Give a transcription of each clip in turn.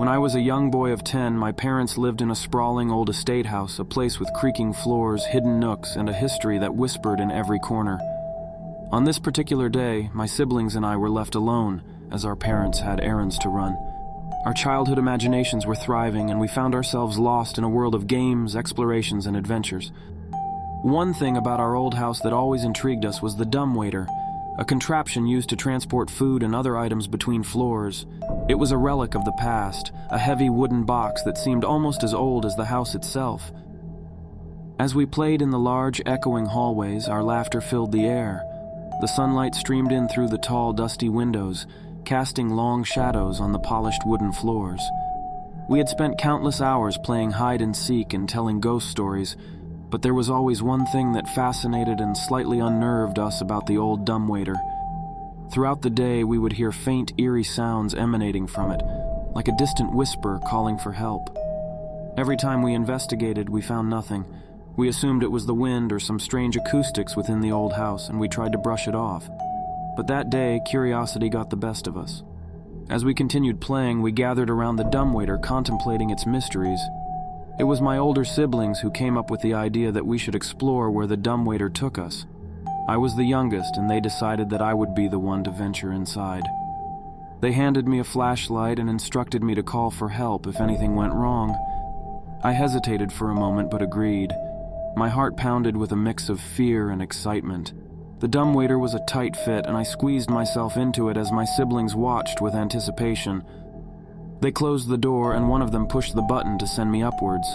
When I was a young boy of 10, my parents lived in a sprawling old estate house, a place with creaking floors, hidden nooks, and a history that whispered in every corner. On this particular day, my siblings and I were left alone, as our parents had errands to run. Our childhood imaginations were thriving, and we found ourselves lost in a world of games, explorations, and adventures. One thing about our old house that always intrigued us was the dumbwaiter, a contraption used to transport food and other items between floors. It was a relic of the past, a heavy wooden box that seemed almost as old as the house itself. As we played in the large, echoing hallways, our laughter filled the air. The sunlight streamed in through the tall, dusty windows, casting long shadows on the polished wooden floors. We had spent countless hours playing hide and seek and telling ghost stories, but there was always one thing that fascinated and slightly unnerved us about the old dumbwaiter. Throughout the day, we would hear faint, eerie sounds emanating from it, like a distant whisper calling for help. Every time we investigated, we found nothing. We assumed it was the wind or some strange acoustics within the old house, and we tried to brush it off. But that day, curiosity got the best of us. As we continued playing, we gathered around the dumbwaiter, contemplating its mysteries. It was my older siblings who came up with the idea that we should explore where the dumbwaiter took us. I was the youngest, and they decided that I would be the one to venture inside. They handed me a flashlight and instructed me to call for help if anything went wrong. I hesitated for a moment but agreed. My heart pounded with a mix of fear and excitement. The dumbwaiter was a tight fit, and I squeezed myself into it as my siblings watched with anticipation. They closed the door, and one of them pushed the button to send me upwards.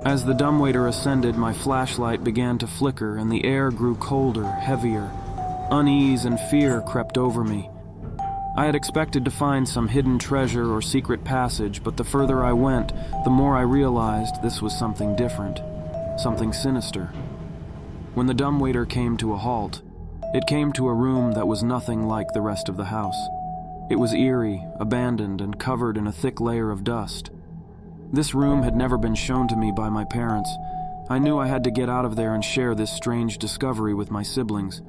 As the dumbwaiter ascended, my flashlight began to flicker, and the air grew colder, heavier. Unease and fear crept over me. I had expected to find some hidden treasure or secret passage, but the further I went, the more I realized this was something different, something sinister. When the dumbwaiter came to a halt, it came to a room that was nothing like the rest of the house. It was eerie, abandoned, and covered in a thick layer of dust. This room had never been shown to me by my parents. I knew I had to get out of there and share this strange discovery with my siblings.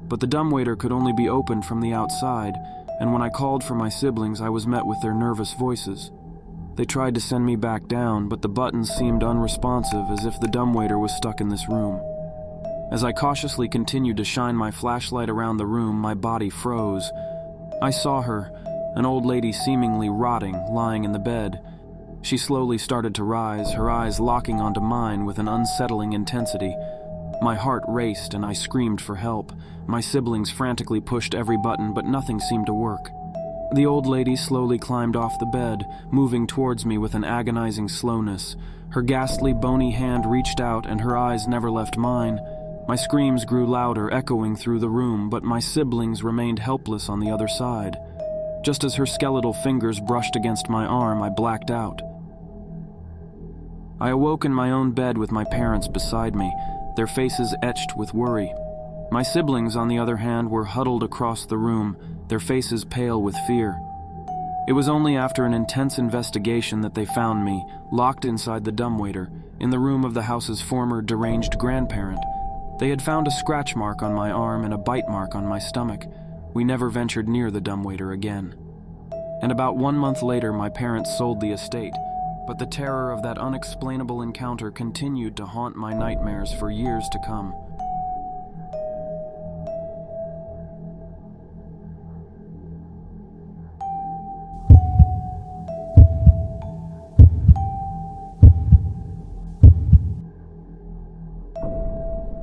But the dumbwaiter could only be opened from the outside, and when I called for my siblings, I was met with their nervous voices. They tried to send me back down, but the buttons seemed unresponsive, as if the dumbwaiter was stuck in this room. As I cautiously continued to shine my flashlight around the room, my body froze. I saw her, an old lady seemingly rotting, lying in the bed. She slowly started to rise, her eyes locking onto mine with an unsettling intensity. My heart raced and I screamed for help. My siblings frantically pushed every button, but nothing seemed to work. The old lady slowly climbed off the bed, moving towards me with an agonizing slowness. Her ghastly, bony hand reached out and her eyes never left mine. My screams grew louder, echoing through the room, but my siblings remained helpless on the other side. Just as her skeletal fingers brushed against my arm, I blacked out. I awoke in my own bed with my parents beside me, their faces etched with worry. My siblings, on the other hand, were huddled across the room, their faces pale with fear. It was only after an intense investigation that they found me, locked inside the dumbwaiter, in the room of the house's former deranged grandparent. They had found a scratch mark on my arm and a bite mark on my stomach. We never ventured near the dumbwaiter again. And about 1 month later, my parents sold the estate, but the terror of that unexplainable encounter continued to haunt my nightmares for years to come.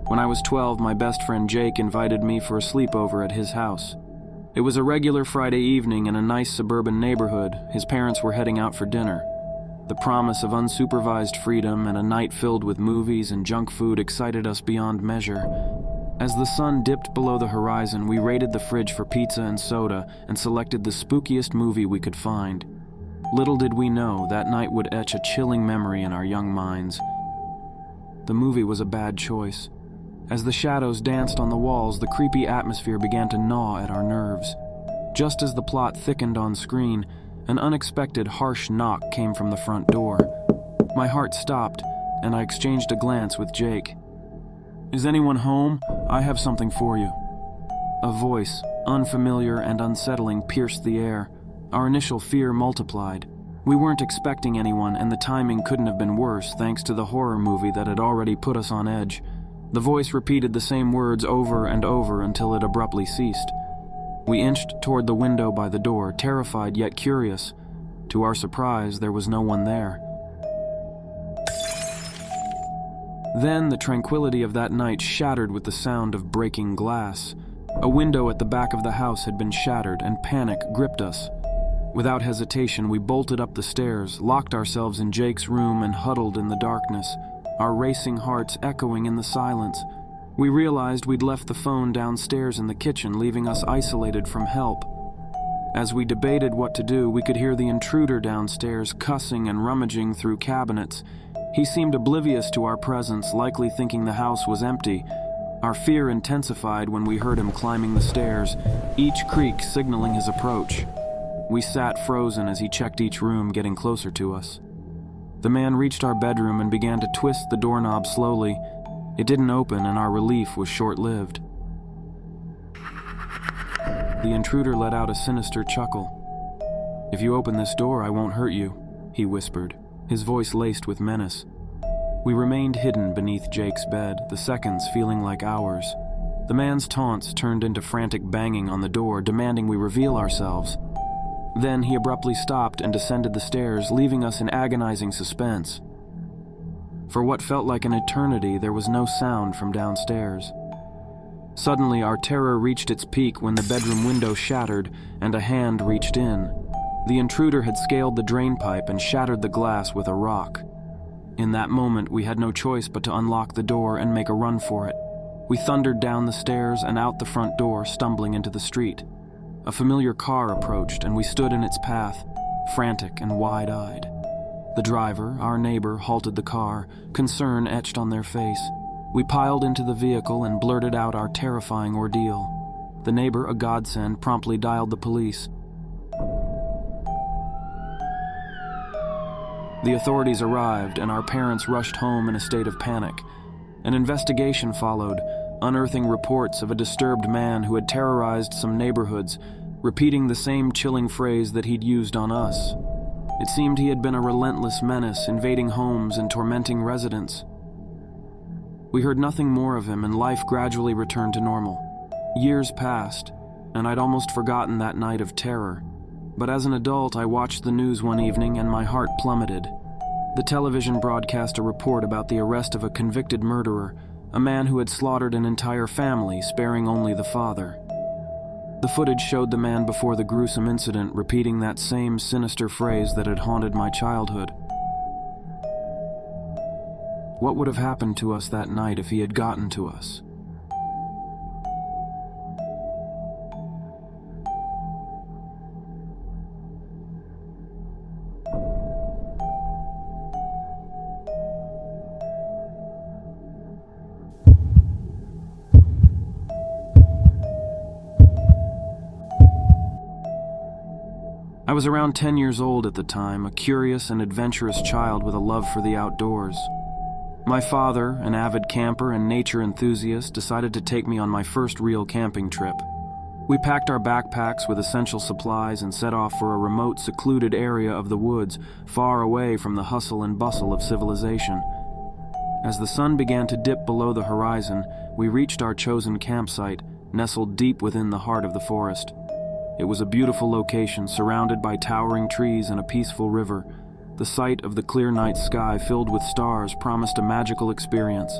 When I was 12, my best friend Jake invited me for a sleepover at his house. It was a regular Friday evening in a nice suburban neighborhood. His parents were heading out for dinner. The promise of unsupervised freedom and a night filled with movies and junk food excited us beyond measure. As the sun dipped below the horizon, we raided the fridge for pizza and soda and selected the spookiest movie we could find. Little did we know that night would etch a chilling memory in our young minds. The movie was a bad choice. As the shadows danced on the walls, the creepy atmosphere began to gnaw at our nerves. Just as the plot thickened on screen, an unexpected harsh knock came from the front door. My heart stopped, and I exchanged a glance with Jake. "Is anyone home? I have something for you." A voice, unfamiliar and unsettling, pierced the air. Our initial fear multiplied. We weren't expecting anyone, and the timing couldn't have been worse thanks to the horror movie that had already put us on edge. The voice repeated the same words over and over until it abruptly ceased. We inched toward the window by the door, terrified yet curious. To our surprise, there was no one there. Then the tranquility of that night shattered with the sound of breaking glass. A window at the back of the house had been shattered, and panic gripped us. Without hesitation, we bolted up the stairs, locked ourselves in Jake's room, and huddled in the darkness, our racing hearts echoing in the silence. We realized we'd left the phone downstairs in the kitchen, leaving us isolated from help. As we debated what to do, we could hear the intruder downstairs cussing and rummaging through cabinets. He seemed oblivious to our presence, likely thinking the house was empty. Our fear intensified when we heard him climbing the stairs, each creak signaling his approach. We sat frozen as he checked each room, getting closer to us. The man reached our bedroom and began to twist the doorknob slowly. It didn't open, and our relief was short-lived. The intruder let out a sinister chuckle. "If you open this door, I won't hurt you," he whispered, his voice laced with menace. We remained hidden beneath Jake's bed, the seconds feeling like hours. The man's taunts turned into frantic banging on the door, demanding we reveal ourselves. Then he abruptly stopped and descended the stairs, leaving us in agonizing suspense. For what felt like an eternity, there was no sound from downstairs. Suddenly, our terror reached its peak when the bedroom window shattered and a hand reached in. The intruder had scaled the drain pipe and shattered the glass with a rock. In that moment, we had no choice but to unlock the door and make a run for it. We thundered down the stairs and out the front door, stumbling into the street. A familiar car approached, and we stood in its path, frantic and wide-eyed. The driver, our neighbor, halted the car, concern etched on their face. We piled into the vehicle and blurted out our terrifying ordeal. The neighbor, a godsend, promptly dialed the police. The authorities arrived, and our parents rushed home in a state of panic. An investigation followed, unearthing reports of a disturbed man who had terrorized some neighborhoods, repeating the same chilling phrase that he'd used on us. It seemed he had been a relentless menace, invading homes and tormenting residents. We heard nothing more of him, and life gradually returned to normal. Years passed, and I'd almost forgotten that night of terror. But as an adult, I watched the news one evening, and my heart plummeted. The television broadcast a report about the arrest of a convicted murderer, a man who had slaughtered an entire family, sparing only the father. The footage showed the man before the gruesome incident repeating that same sinister phrase that had haunted my childhood. What would have happened to us that night if he had gotten to us? I was around 10 years old at the time, a curious and adventurous child with a love for the outdoors. My father, an avid camper and nature enthusiast, decided to take me on my first real camping trip. We packed our backpacks with essential supplies and set off for a remote, secluded area of the woods, far away from the hustle and bustle of civilization. As the sun began to dip below the horizon, we reached our chosen campsite, nestled deep within the heart of the forest. It was a beautiful location, surrounded by towering trees and a peaceful river. The sight of the clear night sky filled with stars promised a magical experience.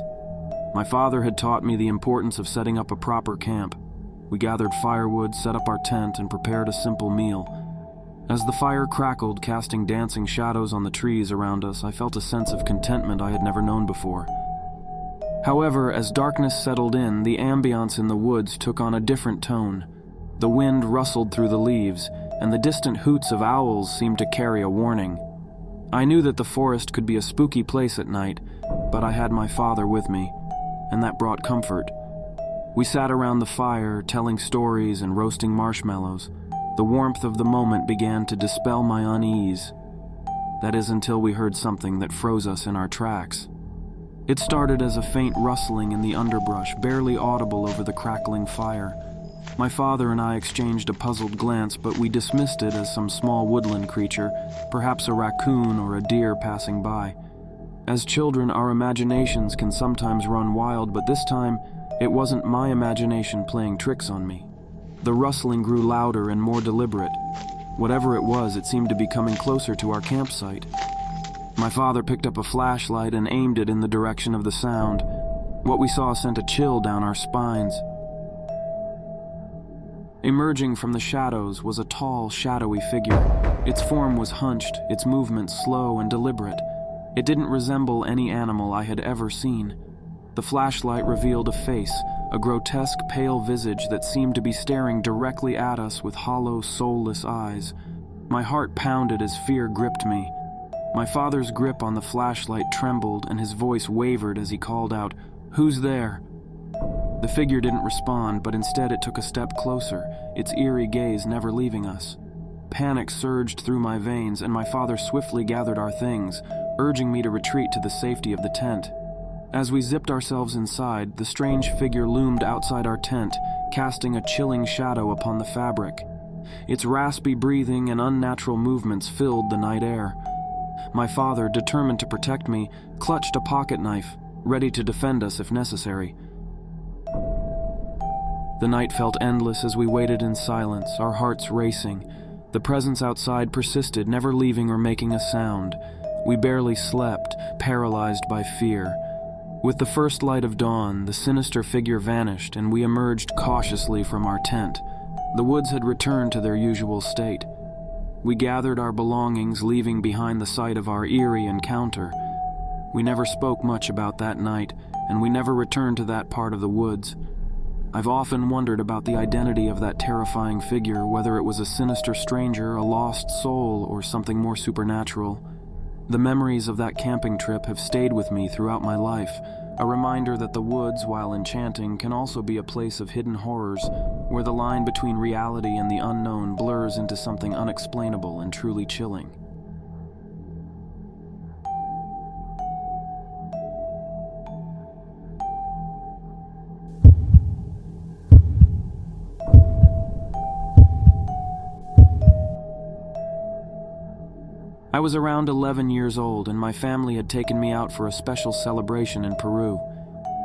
My father had taught me the importance of setting up a proper camp. We gathered firewood, set up our tent, and prepared a simple meal. As the fire crackled, casting dancing shadows on the trees around us, I felt a sense of contentment I had never known before. However, as darkness settled in, the ambiance in the woods took on a different tone. The wind rustled through the leaves, and the distant hoots of owls seemed to carry a warning. I knew that the forest could be a spooky place at night, but I had my father with me, and that brought comfort. We sat around the fire, telling stories and roasting marshmallows. The warmth of the moment began to dispel my unease. That is, until we heard something that froze us in our tracks. It started as a faint rustling in the underbrush, barely audible over the crackling fire. My father and I exchanged a puzzled glance, but we dismissed it as some small woodland creature, perhaps a raccoon or a deer passing by. As children, our imaginations can sometimes run wild, but this time, it wasn't my imagination playing tricks on me. The rustling grew louder and more deliberate. Whatever it was, it seemed to be coming closer to our campsite. My father picked up a flashlight and aimed it in the direction of the sound. What we saw sent a chill down our spines. Emerging from the shadows was a tall, shadowy figure. Its form was hunched, its movements slow and deliberate. It didn't resemble any animal I had ever seen. The flashlight revealed a face, a grotesque, pale visage that seemed to be staring directly at us with hollow, soulless eyes. My heart pounded as fear gripped me. My father's grip on the flashlight trembled and his voice wavered as he called out, "Who's there?" The figure didn't respond, but instead it took a step closer, its eerie gaze never leaving us. Panic surged through my veins, and my father swiftly gathered our things, urging me to retreat to the safety of the tent. As we zipped ourselves inside, the strange figure loomed outside our tent, casting a chilling shadow upon the fabric. Its raspy breathing and unnatural movements filled the night air. My father, determined to protect me, clutched a pocket knife, ready to defend us if necessary. The night felt endless as we waited in silence, our hearts racing. The presence outside persisted, never leaving or making a sound. We barely slept, paralyzed by fear. With the first light of dawn, the sinister figure vanished, and we emerged cautiously from our tent. The woods had returned to their usual state. We gathered our belongings, leaving behind the site of our eerie encounter. We never spoke much about that night, and we never returned to that part of the woods. I've often wondered about the identity of that terrifying figure, whether it was a sinister stranger, a lost soul, or something more supernatural. The memories of that camping trip have stayed with me throughout my life, a reminder that the woods, while enchanting, can also be a place of hidden horrors, where the line between reality and the unknown blurs into something unexplainable and truly chilling. I was around 11 years old, and my family had taken me out for a special celebration in Peru.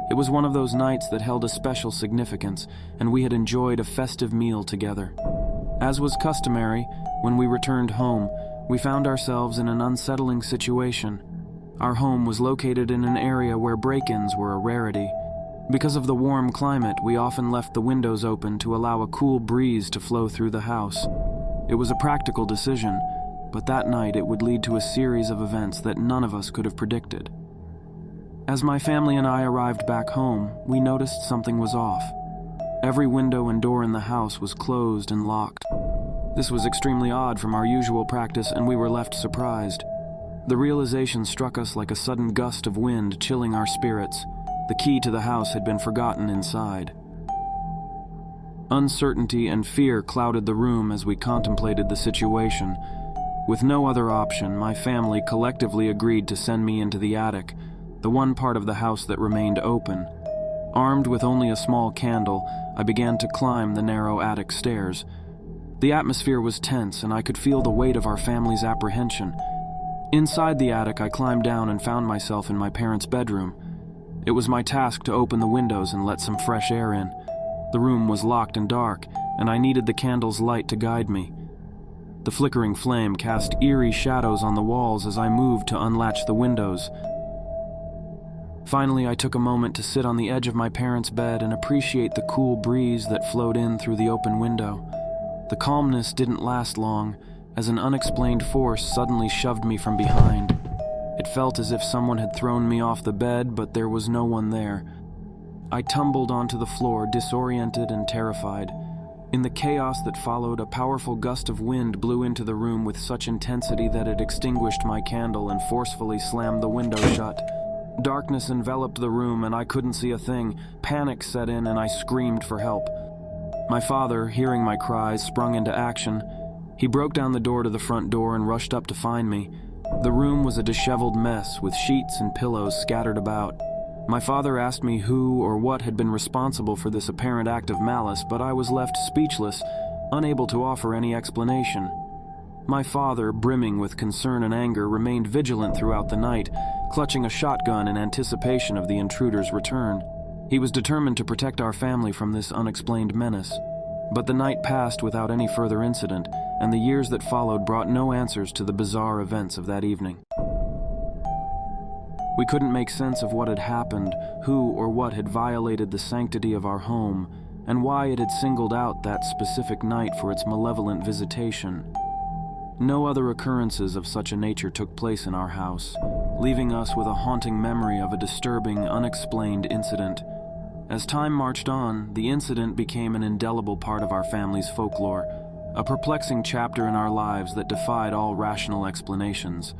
It was one of those nights that held a special significance, and we had enjoyed a festive meal together. As was customary, when we returned home, we found ourselves in an unsettling situation. Our home was located in an area where break-ins were a rarity. Because of the warm climate, we often left the windows open to allow a cool breeze to flow through the house. It was a practical decision, but that night it would lead to a series of events that none of us could have predicted. As my family and I arrived back home, we noticed something was off. Every window and door in the house was closed and locked. This was extremely odd from our usual practice, and we were left surprised. The realization struck us like a sudden gust of wind, chilling our spirits. The key to the house had been forgotten inside. Uncertainty and fear clouded the room as we contemplated the situation. With no other option, my family collectively agreed to send me into the attic, the one part of the house that remained open. Armed with only a small candle, I began to climb the narrow attic stairs. The atmosphere was tense, and I could feel the weight of our family's apprehension. Inside the attic, I climbed down and found myself in my parents' bedroom. It was my task to open the windows and let some fresh air in. The room was locked and dark, and I needed the candle's light to guide me. The flickering flame cast eerie shadows on the walls as I moved to unlatch the windows. Finally, I took a moment to sit on the edge of my parents' bed and appreciate the cool breeze that flowed in through the open window. The calmness didn't last long, as an unexplained force suddenly shoved me from behind. It felt as if someone had thrown me off the bed, but there was no one there. I tumbled onto the floor, disoriented and terrified. In the chaos that followed, a powerful gust of wind blew into the room with such intensity that it extinguished my candle and forcefully slammed the window shut. Darkness enveloped the room, and I couldn't see a thing. Panic set in, and I screamed for help. My father, hearing my cries, sprung into action. He broke down the door to the front door and rushed up to find me. The room was a disheveled mess, with sheets and pillows scattered about. My father asked me who or what had been responsible for this apparent act of malice, but I was left speechless, unable to offer any explanation. My father, brimming with concern and anger, remained vigilant throughout the night, clutching a shotgun in anticipation of the intruder's return. He was determined to protect our family from this unexplained menace. But the night passed without any further incident, and the years that followed brought no answers to the bizarre events of that evening. We couldn't make sense of what had happened, who or what had violated the sanctity of our home, and why it had singled out that specific night for its malevolent visitation. No other occurrences of such a nature took place in our house, leaving us with a haunting memory of a disturbing, unexplained incident. As time marched on, the incident became an indelible part of our family's folklore, a perplexing chapter in our lives that defied all rational explanations.